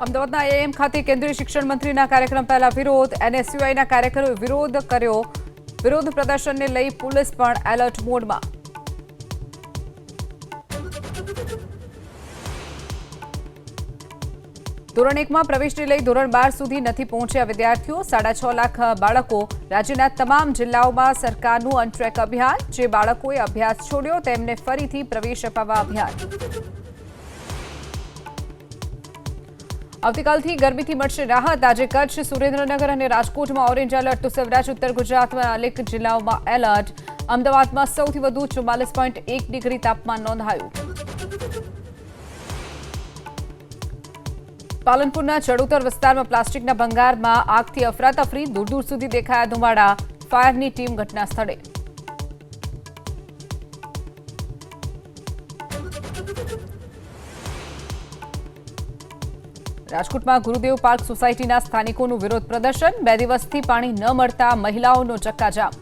અમદાવાદના આઈઆઈએમ ખાતે કેન્દ્રીય શિક્ષણ મંત્રીના કાર્યક્રમ પહેલા વિરોધ. એનએસયુઆઈના કાર્યકરોએ વિરોધ કર્યો. વિરોધ પ્રદર્શનને લઈ પોલીસ પણ એલર્ટ મોડમાં. ધોરણ 1માં પ્રવેશને લઈ ધોરણ 12 સુધી નથી પહોંચ્યા વિદ્યાર્થીઓ. 6.5 લાખ બાળકો. રાજ્યના તમામ જિલ્લાઓમાં સરકારનું અનટ્રેક અભિયાન. જે બાળકોએ અભ્યાસ છોડ્યો તેમને ફરીથી પ્રવેશ અપાવવા અભિયાન. આવતીકાલથી ગરમીથી મળશે રાહત. આજે કચ્છ, સુરેન્દ્રનગર અને રાજકોટમાં ઓરેન્જ એલર્ટ તો સૌરાષ્ટ્ર ઉત્તર ગુજરાતમાં અનેક જિલ્લાઓમાં એલર્ટ. અમદાવાદમાં સૌથી વધુ 44.1 ડિગ્રી તાપમાન નોંધાયું. પાલનપુરના ચડોતર વિસ્તારમાં પ્લાસ્ટિકના ભંગારમાં આગથી અફરાતફરી. દૂર દૂર સુધી દેખાયા ધુમાડા. ફાયરની ટીમ ઘટના સ્થળે. રાજકોટમાં ગુરુદેવ પાર્ક સોસાયટીના સ્થાનિકોનું વિરોધ પ્રદર્શન. 2 દિવસથી પાણી ન મળતા મહિલાઓનો ચક્કાજામ.